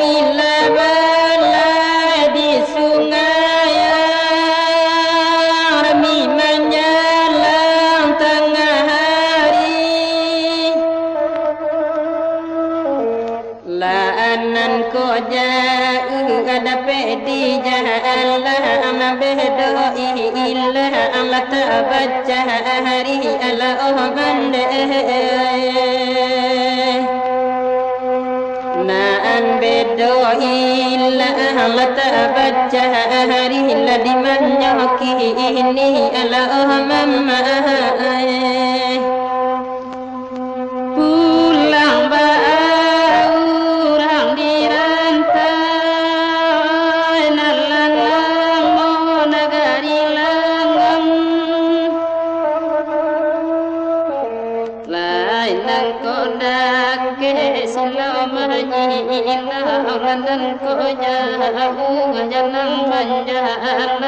bila balai di sungai Armi menjelang tengah hari laanan ko jauh ada pedi jalan bedo ilah Allah tabaca hari ala ohmande naan bedo ilah Allah tabaca hari la di manyoki ini ala ohmamma pulang orang di rantai nalang mau negari langgam lain nang kodak ke selamanya orang dan ko jauh jalan menjalan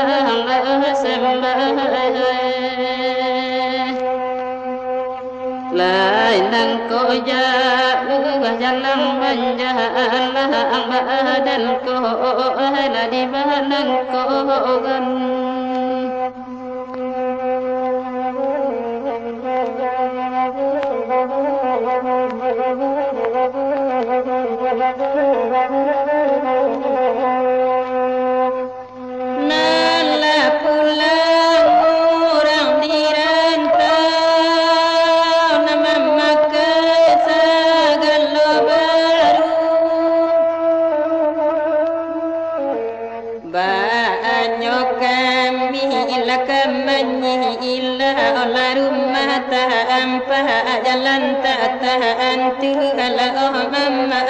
sembah lain nang ko jauh jalan menjalan badan ko la di badan ko gan nala pulang orang di rantau nama makai segala baru banyak kami ilah kemanyi ilah olah rumah tanpa jalan tak tahan tu kalau mama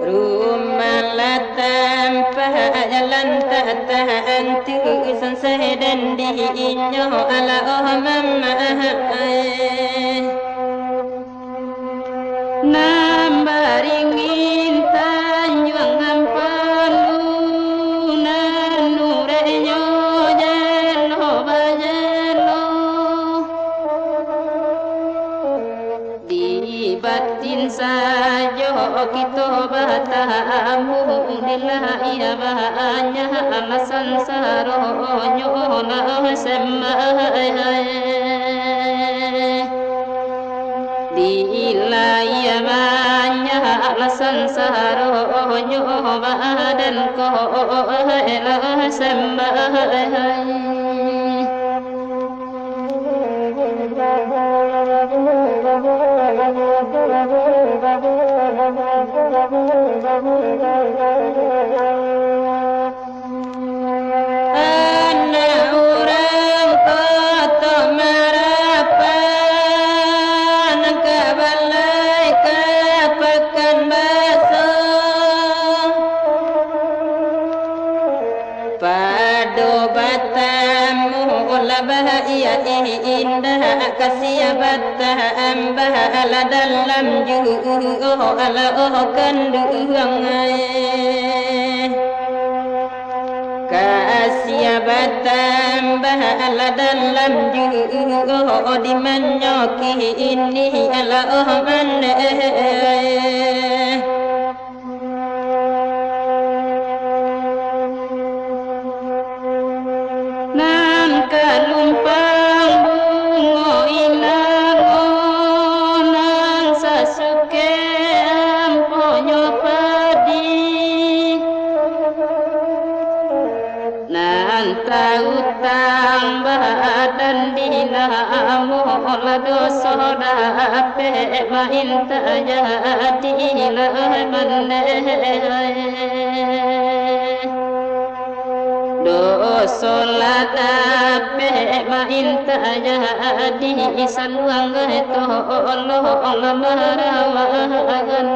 rumah la tanpa jalan tak tahan tu selesai dan diinyo ala mama nambaringin tanjuang ampalu nanurenyo jelo bajelo di batin sajo kita batamu dilah ia bahanya alasan saronyo na semai dilaya banyak alasan saronyo badan ko elah sembah anak orang kota Marapan ke balai ke pekan baso padu batamu bahaya indah kasih batam bahala dalam juhu ala kandung kasih batam bahala dalam juhu di manyoki ini ala mande nan kalumpang bungo ilang onang sasuke amponyo padi nan tautang badan dinamu la doso dape main tajadi la mande solat ape main tajadi saluang to Allah marawagan